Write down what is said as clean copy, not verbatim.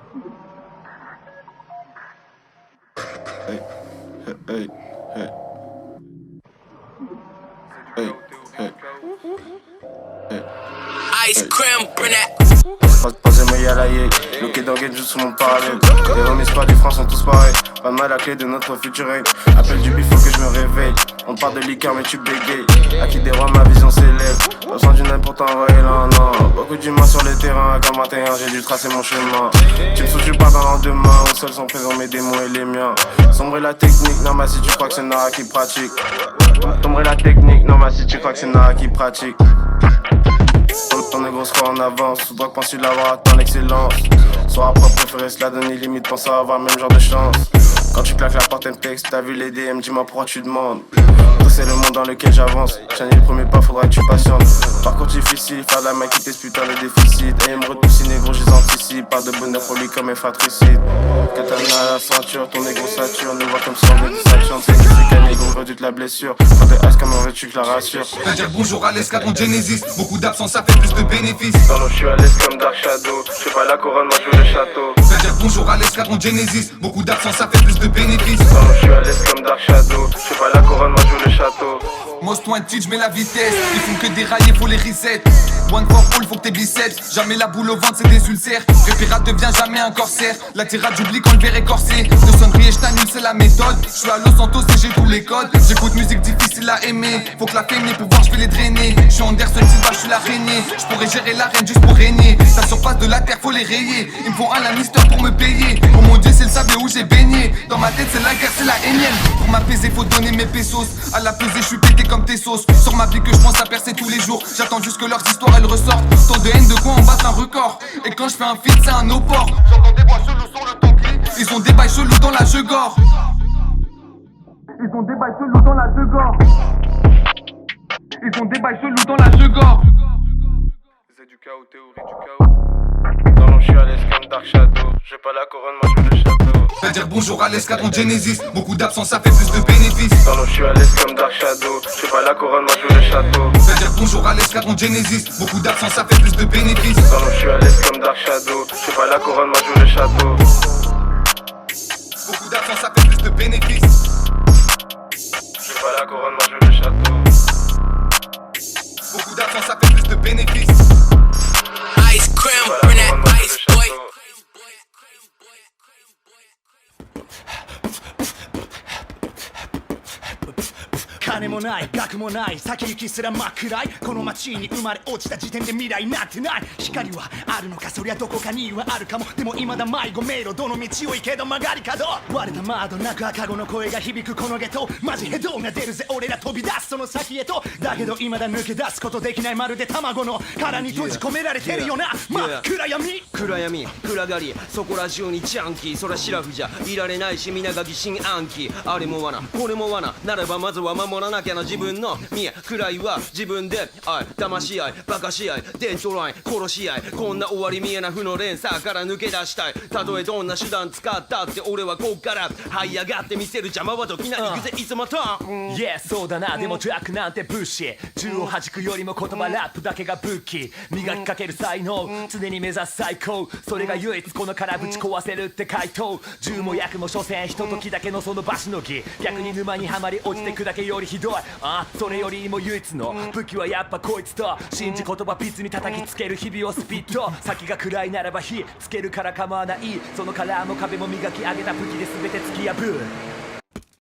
Hey, hey, hey, hey, hey, hey. Ice cream, brunette. Pas aimer y'a la yé, bloqué dans game juste sous mon parallèle. Les remises pas du franc sont tous pareils. Pas mal la clé de notre futur règne. Appel du bif, faut que je me réveille. On parle de liqueur mais tu bégayes. À qui des rois ma vision s'élève. Pas besoin d'une aide pour t'envoyer là, non. Beaucoup d'humains sur le terrain, comme 21 j'ai dû tracer mon chemin. Tu me soucies pas dans l'endemain, où seuls sont présents mes démons et les miens. Sombrer la technique, non mais si tu crois que c'est Nara qui pratique. Sombrer la technique, non mais si tu crois que c'est Nara qui pratique. Ton négro sera en avance, sous drogue pense-tu l'avoir atteint l'excellence. Soir après préféré se la donner, limite pense à avoir le même genre de chance. Quand tu claques la porte un texte, t'as vu les DM, dis-moi pourquoi tu demandes. Tout c'est le monde dans lequel j'avance, j'en ai le premier pas, faudra que tu patientes. Parcours difficile, faire de la main quitter ce putain de déficit. Et me repousser négro, je les anticipe, pas de bonheur pour lui comme infatricide. Katana à la ceinture, ton négro sature, nous voit comme si on était sa chance. C'est que c'est qu'un négro redute la blessure, quand t'es ice comme veux-tu que la rassure. Viens dire bonjour à l'escadron Genesis, beaucoup d'absence ça fait plus de bénéfices. Dans l'eau je suis à l'aise comme Dark Shadow, je pas la couronne, moi je veux le château. Viens dire bonjour à l'escadron Genesis, beaucoup d'absence ça fait plus de bénéfices. Dans l'eau je suis à l'aise comme Dark Shadow, je pas la couronne, moi je veux le château. Most wanted, j'mets la vitesse, ils font que dérailler, faut les reset. One for all, faut que t'aies biceps. Jamais la boule au ventre, c'est des ulcères. Le pirate devient jamais un corsaire. La tirade, j'oublie quand le verre est corsé. De sonnerie et j't'annule, c'est la méthode. J'suis à Los Santos et j'ai tous les codes. J'écoute musique difficile à aimer. Faut que la fame ait pouvoir, j'vais les drainer. J'suis Anderson Silva, j'suis l'araignée. J'pourrais gérer l'arène juste pour régner. La surface de la terre, faut les rayer. Ils me font un Lannister pour me payer. Oh mon dieu, c'est le sable où j'ai baigné. Dans ma tête, c'est la guerre, c'est la énième. Pour m'apaiser, faut donner mes pesos. À la pesée, j'suis pété comme tes sauces. Sur ma vie que j'pense à percer tous les jours. J'attends juste que leurs histoires elles ressortent. Tant de haine de quoi on batte un record. Et quand j'fais un feat, c'est un no-port. J'entends des voix chelous sur le templier. Ils ont des bails chelous dans la jeu-gore. Ils ont des bails chelous dans la jeu-gore. Ils ont des bails chelous dans la jeu-gore. C'est du chaos, théorie du chaos. Dans l'eau je suis à l'aise comme Dark Shadow, j'ai pas la couronne, moi je veux le château. Viens dire bonjour à l'escadron Genesis, beaucoup d'absence ça fait plus de bénéfices. Dans l'eau je suis à l'aise comme Dark Shadow, j'ai pas la couronne, moi je veux le château. Viens dire bonjour à l'escadron Genesis, beaucoup d'absence ça fait plus de bénéfices. Dans l'eau je suis à l'aise comme Dark Shadow, j'ai pas la couronne, moi je veux le château. Beaucoup d'absence ça fait plus de bénéfices. J'ai pas la couronne, moi je veux le château. Beaucoup d'absence ça fait plus de bénéfices. Ice cream, brunette, ice boy. 金もない学もない先行きすら真っ暗いこの街に生まれ落ちた時点で未来なんてない光はあるのかそりゃどこかにはあるかもでも未だ迷子迷路どの道を行けど曲がり角割れた窓なく赤子の声が響くこのゲトマジヘドが出るぜ俺ら飛び出すその先へとだけど未だ抜け出すことできないまるで卵の殻に閉じ込められてるよな真っ暗闇暗闇暗がりそこら中にジャンキーそらシラフじゃいられないし皆が疑心暗鬼あれも罠これも罠ならばまずは守らなきゃな自分の見えくらいは自分で愛騙し合いバカし合いデントライン殺し合いこんな終わり見えな負の連鎖から抜け出したいたとえどんな手段使ったって俺はこっから這い上がってみせる邪魔はどきな行くぜいつもとYeah そうだなでもトラックなんてブッシー銃を弾くよりも言葉ラップだけが武器磨きかける才能常に目指す最高それが唯一この殻ぶち壊せるって回答銃も薬も所詮ひとときだけのその場しのぎ逆に沼にはまり落ちてくだけよりひどいそれよりも唯一の武器はやっぱこいつと信じ言葉ピッツに叩きつける日々をスピット先が暗いならば火つけるから構わないそのカラーも壁も磨き上げた武器で全て突き破る